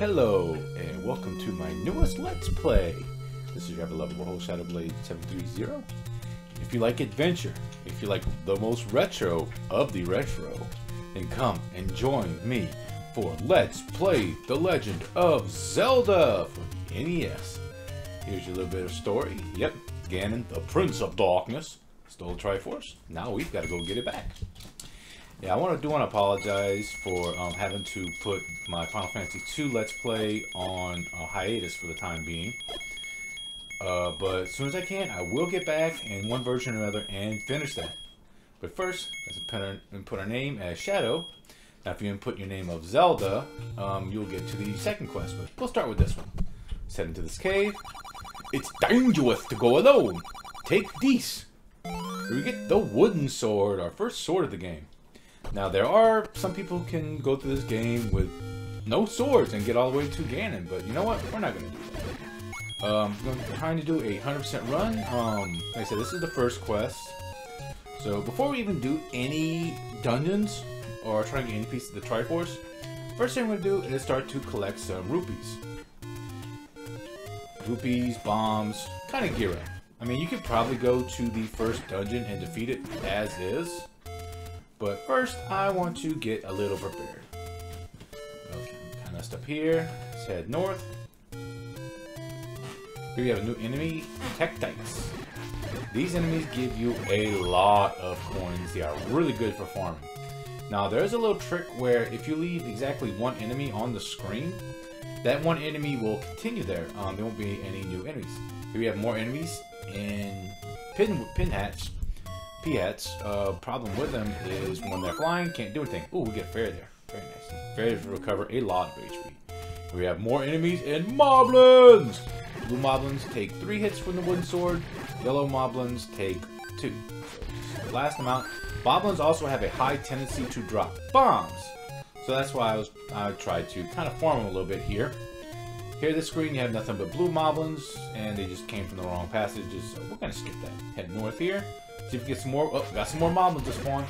Hello, and welcome to my newest Let's Play. This is your ever-lovable host, Shadowblade 730. If you like adventure, if you like the most retro of the retro, then come and join me for Let's Play The Legend of Zelda for the NES. Here's your little bit of story. Yep, Ganon, the Prince of Darkness, stole Triforce. Now we've got to go get it back. Yeah, I want to apologize for having to put my Final Fantasy II Let's Play on hiatus for the time being. But as soon as I can, I will get back in one version or another and finish that. But first, let's put our name as Shadow. Now, if you input your name of Zelda, you'll get to the second quest. But we'll start with this one. Let's head into this cave. It's dangerous to go alone. Take this. Here we get the wooden sword, our first sword of the game. Now, there are some people who can go through this game with no swords and get all the way to Ganon, but you know what? We're not going to do that. I'm trying to do a 100% run. Like I said, this is the first quest. So, before we even do any dungeons or try to get any piece of the Triforce, first thing I'm going to do is start to collect some rupees. Rupees, bombs, kind of gear up. I mean, you could probably go to the first dungeon and defeat it as is. But first, I want to get a little prepared. Okay, kind of stuff here. Let's head north. Here we have a new enemy, Tektites. These enemies give you a lot of coins. They are really good for farming. Now, there's a little trick where if you leave exactly one enemy on the screen, that one enemy will continue there. There won't be any new enemies. Here we have more enemies in P-hats. Problem with them is when they're flying, can't do anything. Ooh, we get a fairy there. Very nice. Fairies recover a lot of HP. We have more enemies in moblins. Blue moblins take 3 hits from the wooden sword. Yellow moblins take 2. So blast them out. Moblins also have a high tendency to drop bombs. So that's why I tried to kind of farm them a little bit here. Here, this screen, you have nothing but blue moblins, and they just came from the wrong passages. So we're gonna skip that. Head north here. See if we get some more. Oh, got some more moblins to spawn.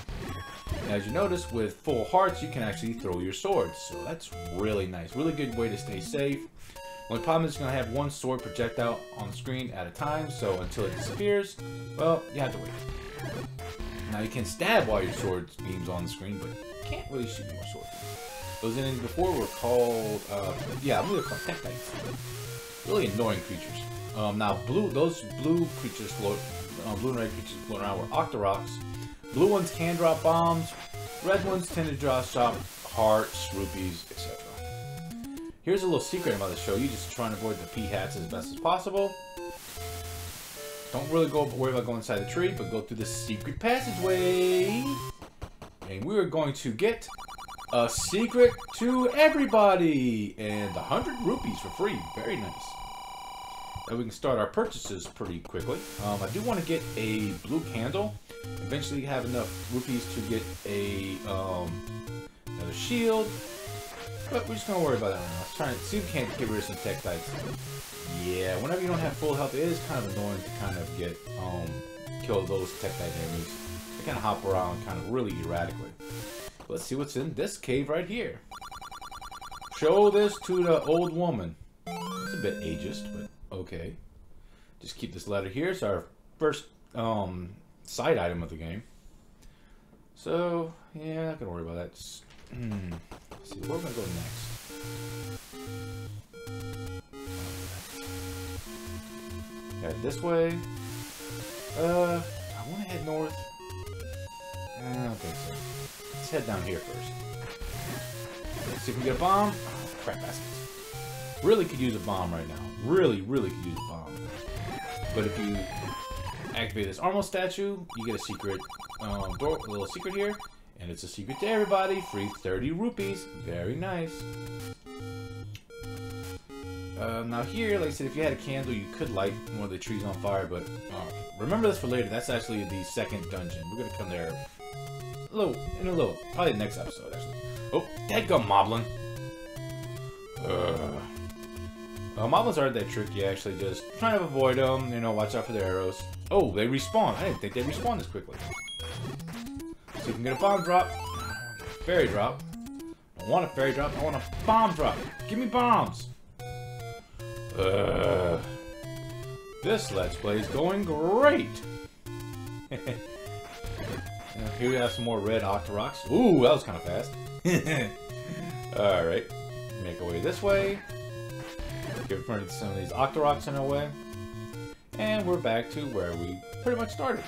And as you notice, with full hearts, you can actually throw your swords. So that's really nice. Really good way to stay safe. Only problem is you're going to have one sword projectile on the screen at a time. So until it disappears, well, you have to wait. Now you can stab while your sword beam's on the screen, but you can't really shoot more swords. Those enemies before were called, yeah, I'm going to call them Tektites. Really annoying creatures. Now, those blue creatures float. Blue and red creatures floating around were Octoroks. Blue ones can drop bombs. Red ones tend to drop hearts, rupees, etc. Here's a little secret I'm about to show you. Just try and avoid the P-hats as best as possible. Don't really worry about going inside the tree, but go through the secret passageway. And we're going to get a secret to everybody. And 100 rupees for free. Very nice. And we can start our purchases pretty quickly. I do want to get a blue candle. Eventually have enough rupees to get a another shield. But we're just going to worry about that right now. Let's try and see if we can't get rid of some Tektites. Yeah, whenever you don't have full health, it is kind of annoying to kind of get kill those Tektite enemies. They kind of hop around kind of really erratically. Let's see what's in this cave right here. Show this to the old woman. It's a bit ageist, but okay. Just keep this letter here. It's our first side item of the game. So, yeah, not gonna worry about that. Let's see, where we're gonna go next. Head this way. I wanna head north. I don't think so. Let's head down here first. Let's see if we get a bomb. Oh, crap baskets. Really could use a bomb right now. Really could use a bomb. But if you activate this Armo statue, you get a secret door, a little secret here. And it's a secret to everybody. Free 30 rupees. Very nice. Now here, like I said, if you had a candle, you could light one of the trees on fire. But remember this for later. That's actually the second dungeon. We're going to come there in a little. Probably the next episode, actually. Oh, dadgum moblin. Moblins aren't that tricky, actually. Just try to avoid them, you know, watch out for their arrows. Oh, they respawn. I didn't think they respawn this quickly. See if we can get a bomb drop. Fairy drop. I want a fairy drop. I want a bomb drop. Give me bombs. This Let's Play is going great. Here we have some more red Octoroks. Ooh, that was kind of fast. Alright. Make our way this way. Get rid of some of these Octoroks in our way. And we're back to where we pretty much started.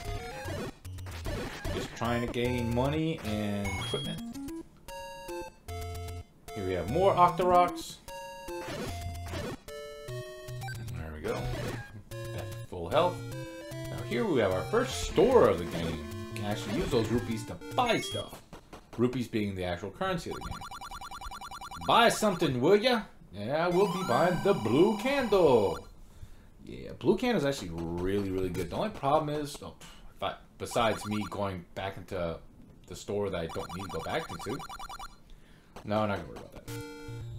Just trying to gain money and equipment. Here we have more Octoroks. There we go. Back to full health. Now here we have our first store of the game. You can actually use those rupees to buy stuff. Rupees being the actual currency of the game. Buy something, will ya? Yeah, we'll be buying the blue candle. Yeah, blue candle is actually really, really good. The only problem is, besides me going back into the store that I don't need to go back into. No, I'm not going to worry about that.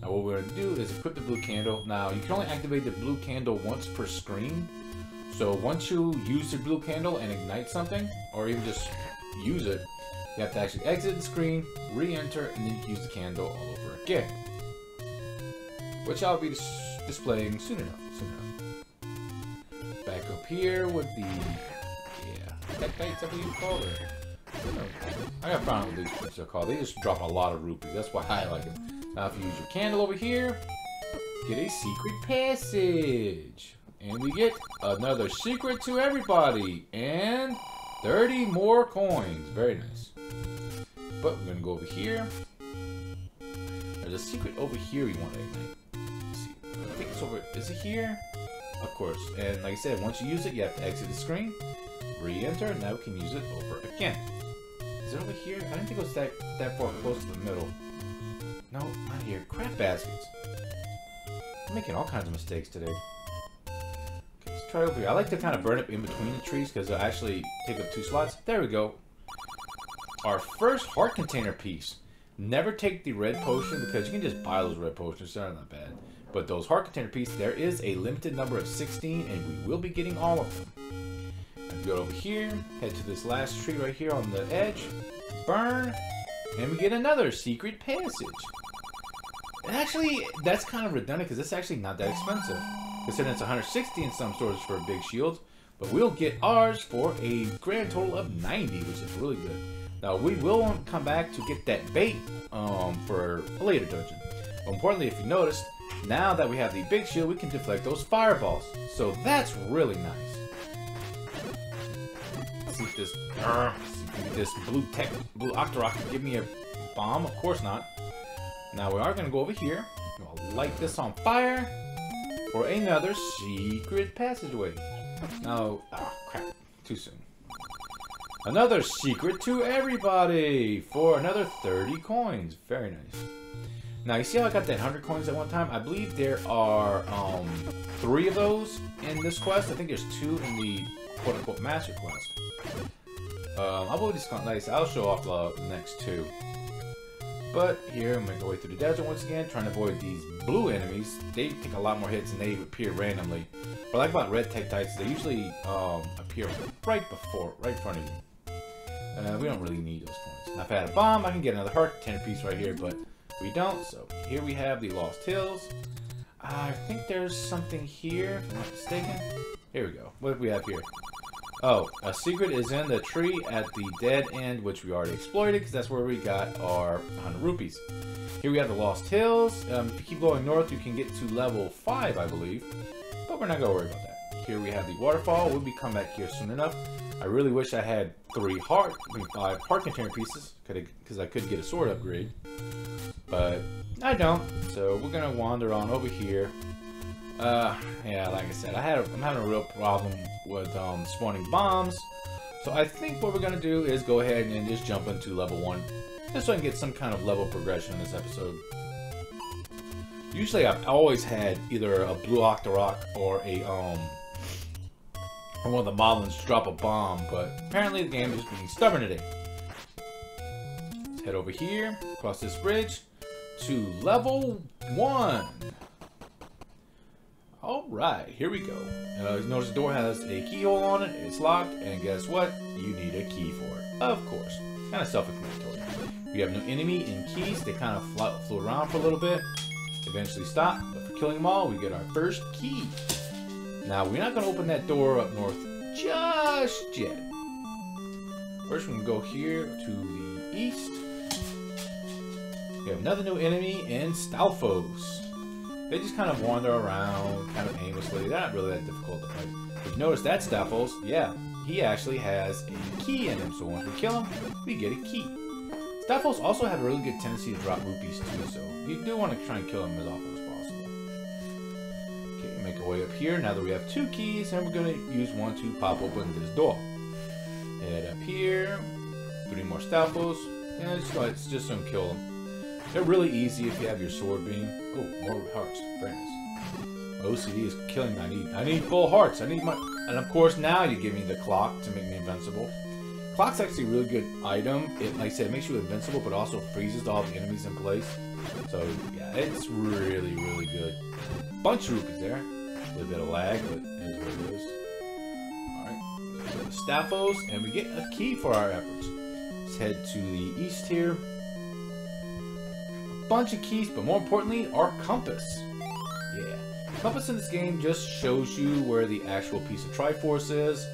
Now what we're going to do is equip the blue candle. Now, you can only activate the blue candle once per screen. So once you use the blue candle and ignite something, or even just use it, you have to actually exit the screen, re-enter, and then you can use the candle all over again. Which I'll be displaying soon enough. Back up here with the... yeah, Tektites, I believe you call it. I got a problem with these things they're called. They just drop a lot of rupees. That's why I like them. Now if you use your candle over here, get a secret passage. And we get another secret to everybody. And 30 more coins. Very nice. But we're going to go over here. There's a secret over here we want to ignite. Let's see. I think it's over... is it here? Of course. And like I said, once you use it, you have to exit the screen. Re-enter. Now we can use it over again. Is it over here? I didn't think it was that far close to the middle. No, not here. Crap baskets. I'm making all kinds of mistakes today. Okay, let's try over here. I like to kind of burn up in between the trees because they'll actually take up 2 slots. There we go. Our first heart container piece. Never take the red potion because you can just buy those red potions. They're not bad. But those heart container pieces, there is a limited number of 16 and we will be getting all of them. Go over here, head to this last tree right here on the edge, burn, and we get another secret passage. And actually, that's kind of redundant because it's actually not that expensive. Considering it's 160 in some stores for big shields, but we'll get ours for a grand total of 90, which is really good. Now, we will come back to get that bait for a later dungeon. But importantly, if you notice, now that we have the big shield, we can deflect those fireballs. So that's really nice. See if this blue Octorok can give me a bomb. Of course not. Now we are going to go over here. We'll light this on fire for another secret passageway. Now, crap. Too soon. Another secret to everybody for another 30 coins. Very nice. Now, you see how I got that 100 coins at one time? I believe there are 3 of those in this quest. I think there's 2 in the quote-unquote master quest. I'll go this nice. I'll show off the next 2. But here, I'm going to go way through the desert once again, trying to avoid these blue enemies. They take a lot more hits and they appear randomly. What I like about red Tektites, they usually appear right in front of you. We don't really need those coins. Now, if I had a bomb, I can get another heart container piece right here, but we don't. So here we have the Lost Hills. I think there's something here, if I'm not mistaken. Here we go. What do we have here? Oh, a secret is in the tree at the dead end, which we already exploited, because that's where we got our 100 rupees. Here we have the Lost Hills. If you keep going north, you can get to level 5, I believe. But we're not going to worry about that. Here we have the waterfall. We'll be coming back here soon enough. I really wish I had 5 heart container pieces, because I could get a sword upgrade. But I don't. So we're going to wander on over here. Yeah, like I said, I'm having a real problem with spawning bombs. So I think what we're going to do is go ahead and just jump into level 1. Just so I can get some kind of level progression in this episode. Usually I've always had either a blue Octorok or one of the Moblins drop a bomb, but apparently the game is just being stubborn today. Let's head over here, across this bridge, to level 1. Alright, here we go. Notice the door has a keyhole on it, it's locked, and guess what? You need a key for it. Of course. Kind of self-explanatory. We have no enemy in keys. They kind of flew around for a little bit. Eventually stop. But for killing them all, we get our first key. Now, we're not going to open that door up north just yet. First, we're going to go here to the east. We have another new enemy in Stalfos. They just kind of wander around, kind of aimlessly. They're not really that difficult to fight. If you notice that Stalfos, yeah, he actually has a key in him. So once we kill him, we get a key. Stalfos also have a really good tendency to drop rupees too, so you do want to try and kill him as often as possible. Okay, make our way up here. Now that we have 2 keys, and we're going to use one to pop open this door. Head up here. 3 more Stalfos. And it's just don't kill them. They're really easy if you have your sword beam. Oh, more hearts. Very nice. My OCD is killing me. I need full hearts. I need my... And of course now you give me the clock to make me invincible. Clock's actually a really good item. It, like I said, makes you invincible, but also freezes all the enemies in place. So yeah, it's really, really good. Bunch of rupees there. A little bit of lag, but it is what it is. Alright. Get the Stalfos, and we get a key for our efforts. Let's head to the east here. Bunch of keys, but more importantly, our compass. Yeah, compass in this game just shows you where the actual piece of triforce is.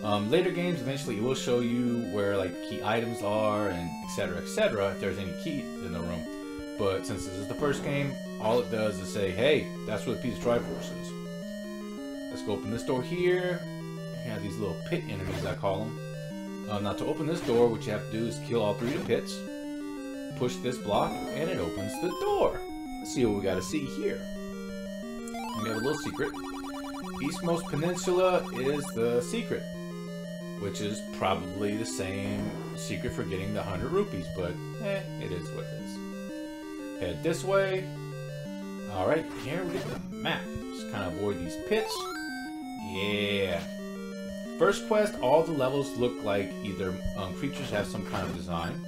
Later games, eventually, it will show you where like key items are and etc. if there's any keys in the room. But since this is the first game, all it does is say, hey, that's where the piece of triforce is. Let's go open this door here. You have these little pit enemies, I call them. Now to open this door, what you have to do is kill all 3 of the pits. Push this block, and it opens the door. Let's see what we got to see here. We have a little secret. Eastmost Peninsula is the secret, which is probably the same secret for getting the 100 rupees, but it is what it is. Head this way. Alright, here we get the map. Just kind of avoid these pits. Yeah. First quest, all the levels look like either creatures have some kind of design.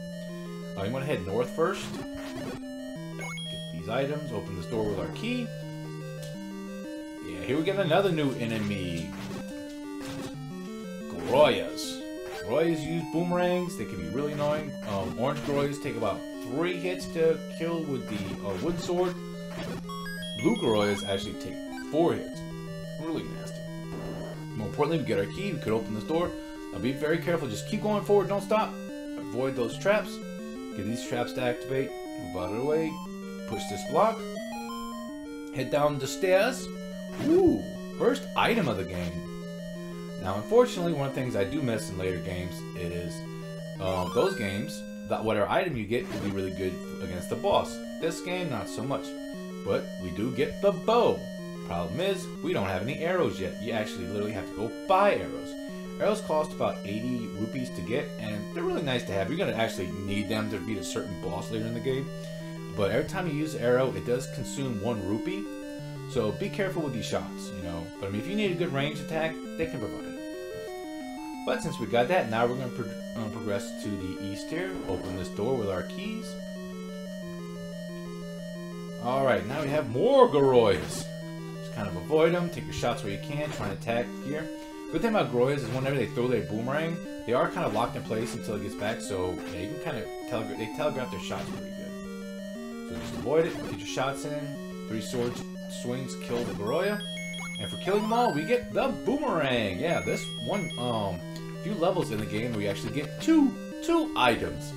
I'm going to head north first. Get these items. Open this door with our key. Yeah, here we get another new enemy. Goroyas. Goroyas use boomerangs. They can be really annoying. Orange Goroyas take about 3 hits to kill with the wooden sword. Blue Goroyas actually take 4 hits. Really nasty. More importantly, we get our key. We could open this door. Now be very careful. Just keep going forward. Don't stop. Avoid those traps. Get these traps to activate. Move out of the way. Push this block. Head down the stairs. Ooh, first item of the game. Now, unfortunately, one of the things I do miss in later games is those games, that whatever item you get will be really good against the boss. This game, not so much. But we do get the bow. Problem is, we don't have any arrows yet. You actually literally have to go buy arrows. Arrows cost about 80 rupees to get, and they're really nice to have. You're going to actually need them to beat a certain boss later in the game. But every time you use an arrow, it does consume 1 rupee. So be careful with these shots, you know. But I mean, if you need a good range attack, they can provide it. But since we got that, now we're going to progress to the east here. Open this door with our keys. Alright, now we have more Goroyas. Just kind of avoid them. Take your shots where you can. Try and attack here. Good thing about Goroyas is whenever they throw their boomerang, they are kind of locked in place until it gets back. So yeah, you can kind of telegraph their shots pretty good. So just avoid it. Get your shots in. 3 sword swings kill the Goroya. And for killing them all, we get the boomerang. Yeah, this one few levels in the game where we actually get two items.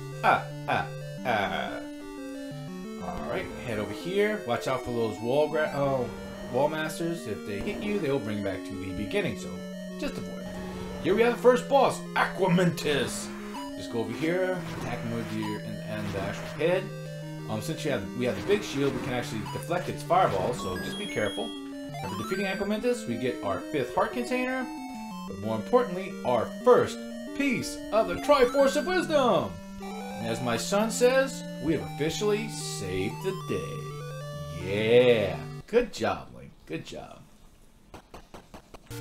Alright, head over here. Watch out for those wall masters. If they hit you, they'll bring you back to the beginning, so just avoid it. Here we have the first boss, Aquamentus. Just go over here, attack him with your and the actual head. Since we have the big shield, we can actually deflect its fireballs, so just be careful. After defeating Aquamentus, we get our 5th heart container, but more importantly, our first piece of the Triforce of Wisdom. And as my son says, we have officially saved the day. Yeah, good job, Link. Good job.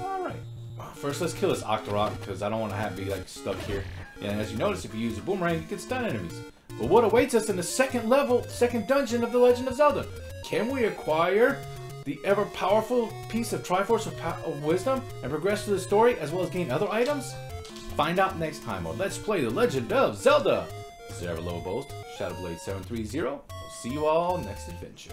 All right. First, let's kill this Octorok because I don't want to be like stuck here. And as you notice, if you use a boomerang, you can stun enemies. But what awaits us in the second dungeon of the Legend of Zelda? Can we acquire the ever-powerful piece of Triforce of Wisdom and progress through the story as well as gain other items? Find out next time on Let's Play the Legend of Zelda. This is Ever Low Boast, Shadowblade 730. I'll see you all next adventure.